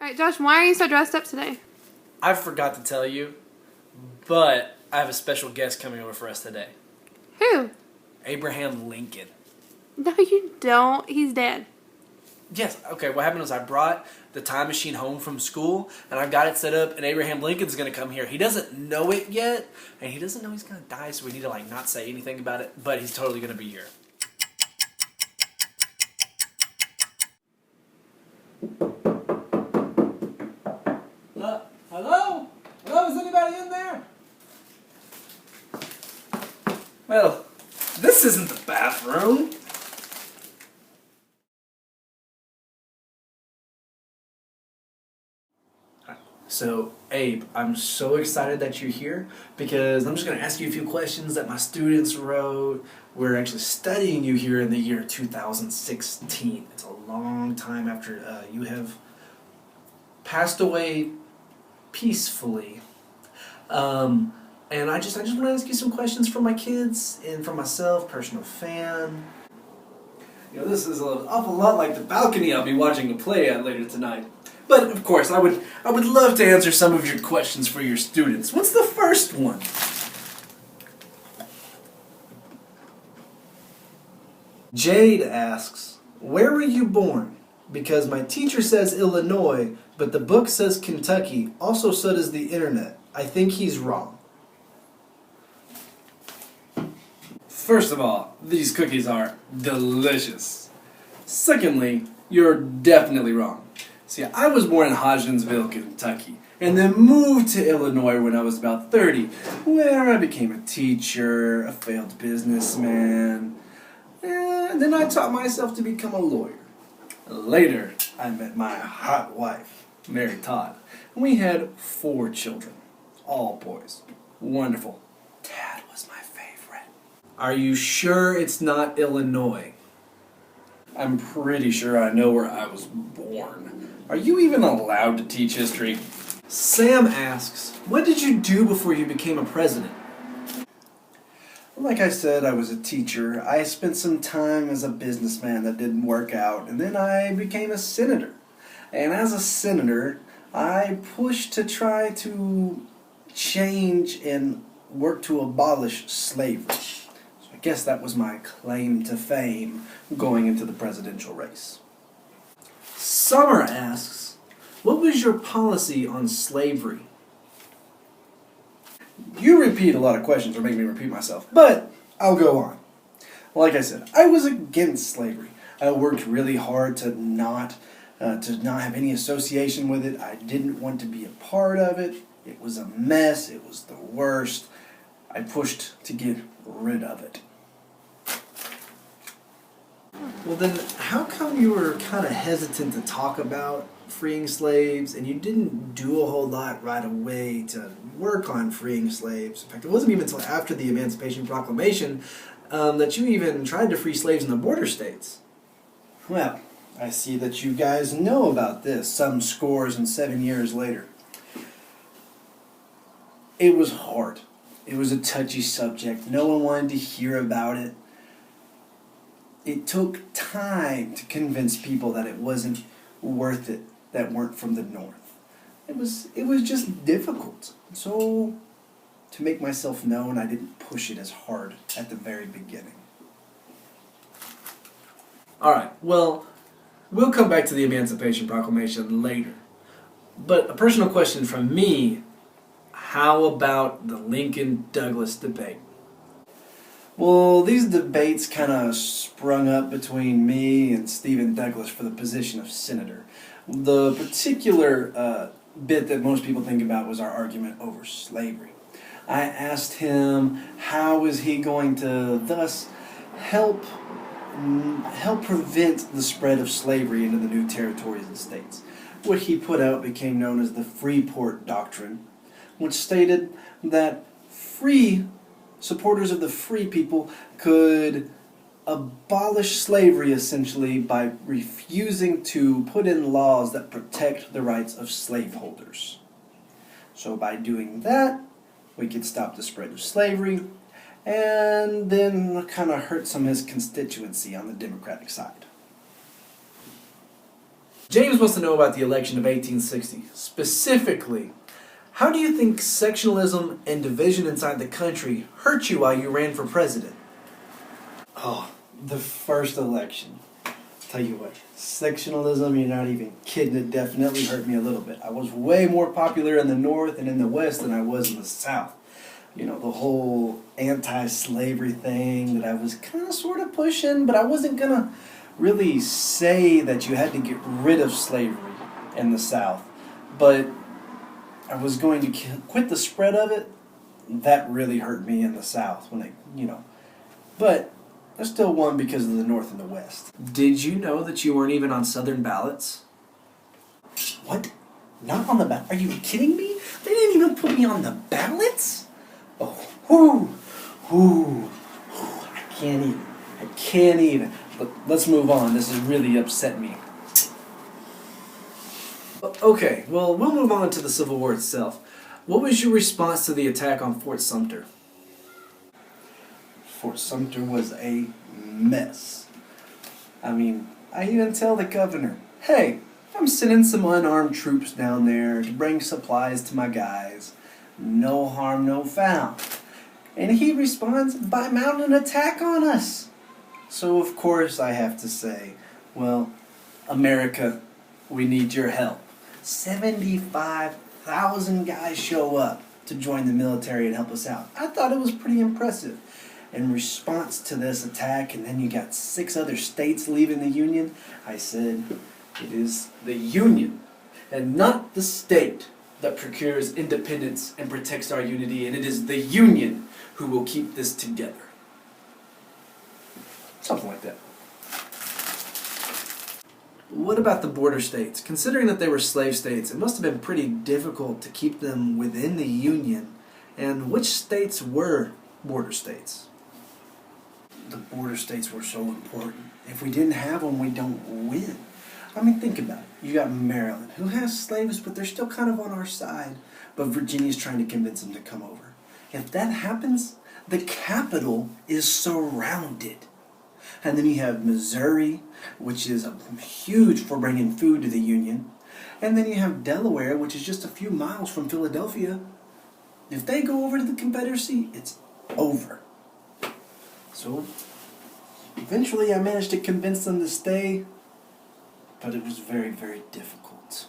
Alright, Josh, why are you so dressed up today? I forgot to tell you, but I have a special guest coming over for us today. Who? Abraham Lincoln. No, you don't. He's dead. Yes, okay, what happened was I brought the time machine home from school, and I've got it set up, and Abraham Lincoln's going to come here. He doesn't know it yet, and he doesn't know he's going to die, so we need to, not say anything about it, but he's totally going to be here. Hello? Hello, is anybody in there? Well, this isn't the bathroom. So, Abe, I'm so excited that you're here because I'm just going to ask you a few questions that my students wrote. We're actually studying you here in the year 2016. It's a long time after you have passed away peacefully. And I just want to ask you some questions from my kids and from myself, personal fan. You know, this is an awful lot like the balcony I'll be watching a play at later tonight. But, of course, I would love to answer some of your questions for your students. What's the first one? Jade asks, where were you born? Because my teacher says Illinois, but the book says Kentucky. Also, so does the internet. I think he's wrong. First of all, these cookies are delicious. Secondly, you're definitely wrong. See, I was born in Hodgensville, Kentucky, and then moved to Illinois when I was about 30, where I became a teacher, a failed businessman, and then I taught myself to become a lawyer. Later, I met my hot wife, Mary Todd, and we had 4 children, all boys. Wonderful. Dad was my favorite. Are you sure it's not Illinois? I'm pretty sure I know where I was born. Are you even allowed to teach history? Sam asks, what did you do before you became a president? Like I said, I was a teacher. I spent some time as a businessman that didn't work out, and then I became a senator. And as a senator, I pushed to try to change and work to abolish slavery. So I guess that was my claim to fame going into the presidential race. Summer asks, what was your policy on slavery? You repeat a lot of questions or make me repeat myself, but I'll go on. Like I said, I was against slavery. I worked really hard to not have any association with it. I didn't want to be a part of it. It was a mess. It was the worst. I pushed to get rid of it. Well then, how come you were kind of hesitant to talk about freeing slaves, and you didn't do a whole lot right away to work on freeing slaves? In fact, it wasn't even until after the Emancipation Proclamation that you even tried to free slaves in the border states. Well, I see that you guys know about this some scores and 7 years later. It was hard. It was a touchy subject. No one wanted to hear about it. It took time to convince people that it wasn't worth it that weren't from the North. It was just difficult. So, to make myself known, I didn't push it as hard at the very beginning. Alright, well, we'll come back to the Emancipation Proclamation later. But a personal question from me, how about the Lincoln-Douglas debate? Well, these debates kind of sprung up between me and Stephen Douglas for the position of senator. The particular bit that most people think about was our argument over slavery. I asked him how is he going to thus help prevent the spread of slavery into the new territories and states. What he put out became known as the Freeport Doctrine, which stated that supporters of the free people could abolish slavery essentially by refusing to put in laws that protect the rights of slaveholders. So by doing that, we could stop the spread of slavery and then kind of hurt some of his constituency on the Democratic side. James wants to know about the election of 1860. Specifically, how do you think sectionalism and division inside the country hurt you while you ran for president? Oh, the first election. Tell you what, sectionalism, you're not even kidding, it definitely hurt me a little bit. I was way more popular in the North and in the West than I was in the South. You know, the whole anti-slavery thing that I was kind of sort of pushing, but I wasn't going to really say that you had to get rid of slavery in the South. But I was going to quit the spread of it. That really hurt me in the South when But I still won because of the North and the West. Did you know that you weren't even on Southern ballots? What? Not on the ballot? Are you kidding me? They didn't even put me on the ballots? Oh, I can't even. But let's move on. This has really upset me. Okay, well, we'll move on to the Civil War itself. What was your response to the attack on Fort Sumter? Fort Sumter was a mess. I mean, I even tell the governor, hey, I'm sending some unarmed troops down there to bring supplies to my guys. No harm, no foul. And he responds by mounting an attack on us. So of course I have to say, well, America, we need your help. 75,000 guys show up to join the military and help us out. I thought it was pretty impressive. In response to this attack, and then you got 6 other states leaving the Union, I said, it is the Union and not the state that procures independence and protects our unity, and it is the Union who will keep this together. Something like that. What about the border states? Considering that they were slave states, it must have been pretty difficult to keep them within the Union. And which states were border states? The border states were so important. If we didn't have them, we don't win. I mean, think about it. You got Maryland, who has slaves, but they're still kind of on our side. But Virginia's trying to convince them to come over. If that happens, the capital is surrounded. And then you have Missouri, which is huge for bringing food to the Union. And then you have Delaware, which is just a few miles from Philadelphia. If they go over to the Confederacy, it's over. So, eventually I managed to convince them to stay, but it was very, very difficult.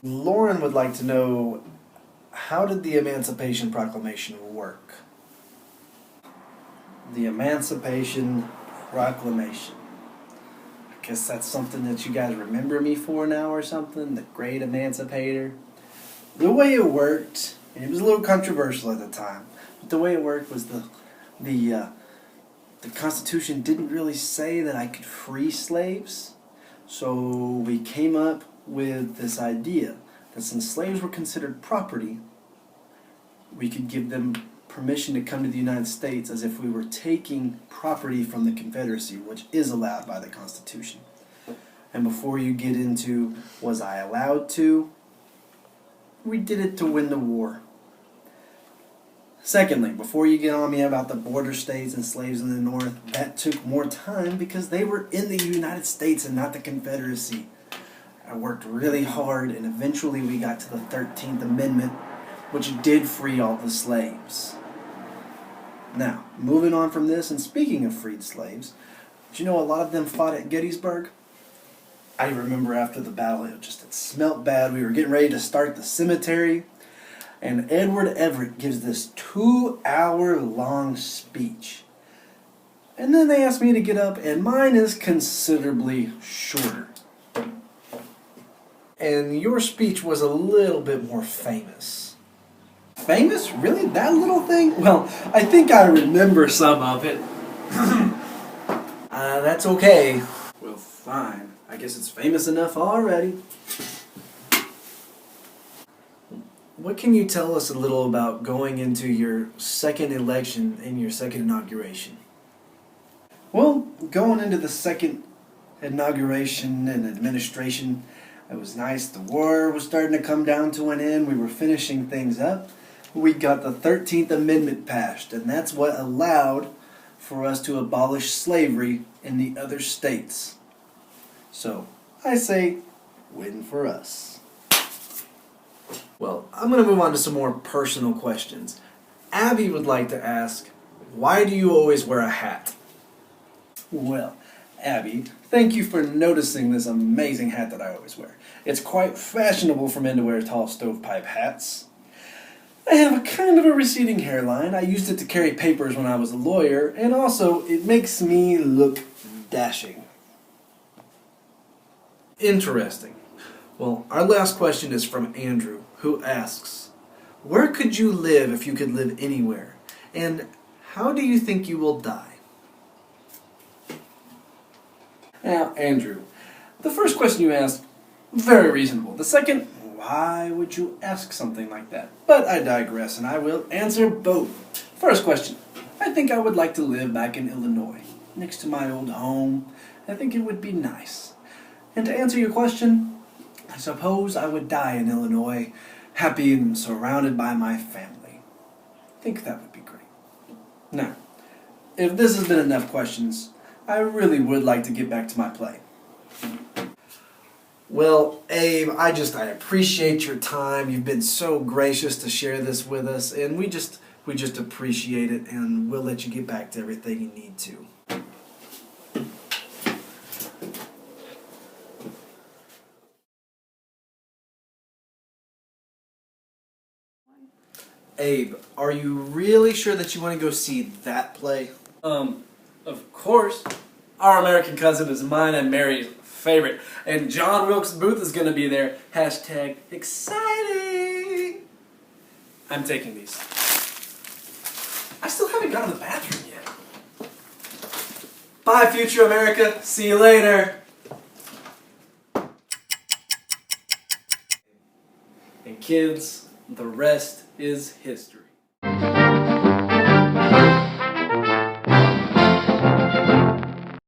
Lauren would like to know, how did the Emancipation Proclamation work? The Emancipation Proclamation. I guess that's something that you guys remember me for now or something? The Great Emancipator. The way it worked, and it was a little controversial at the time, but the way it worked was the Constitution didn't really say that I could free slaves, so we came up with this idea that since slaves were considered property, we could give them permission to come to the United States as if we were taking property from the Confederacy, which is allowed by the Constitution. And before you get into, was I allowed to? We did it to win the war. Secondly, before you get on me about the border states and slaves in the North, that took more time because they were in the United States and not the Confederacy. I worked really hard, and eventually we got to the 13th Amendment, which did free all the slaves. Now, moving on from this, and speaking of freed slaves, do you know a lot of them fought at Gettysburg? I remember after the battle, it smelt bad. We were getting ready to start the cemetery, and Edward Everett gives this 2-hour-long speech. And then they asked me to get up, and mine is considerably shorter. And your speech was a little bit more famous. Famous? Really? That little thing? Well, I think I remember some of it. That's okay. Well, fine. I guess it's famous enough already. What can you tell us a little about going into your second election and your second inauguration? Well, going into the second inauguration and administration, it was nice. The war was starting to come down to an end. We were finishing things up. We got the 13th Amendment passed, and that's what allowed for us to abolish slavery in the other states. So, I say Win for us. Well, I'm going to move on to some more personal questions. Abby would like to ask, why do you always wear a hat? Well, Abby, thank you for noticing this amazing hat that I always wear. It's quite fashionable for men to wear tall stovepipe hats. I have a kind of a receding hairline. I used it to carry papers when I was a lawyer, and also it makes me look dashing. Interesting. Well, our last question is from Andrew, who asks, where could you live if you could live anywhere? And how do you think you will die? Now, Andrew, the first question you asked, very reasonable. The second, why would you ask something like that? But I digress, and I will answer both. First question, I think I would like to live back in Illinois, next to my old home. I think it would be nice. And to answer your question, I suppose I would die in Illinois, happy and surrounded by my family. I think that would be great. Now, if this has been enough questions, I really would like to get back to my play. Well, Abe, I appreciate your time. You've been so gracious to share this with us, and we just appreciate it, and we'll let you get back to everything you need to. Abe, are you really sure that you want to go see that play? Of course. Our American Cousin is mine and Mary's favorite. And John Wilkes Booth is going to be there. Hashtag exciting. I'm taking these. I still haven't gone to the bathroom yet. Bye, future America. See you later. And kids, the rest is history.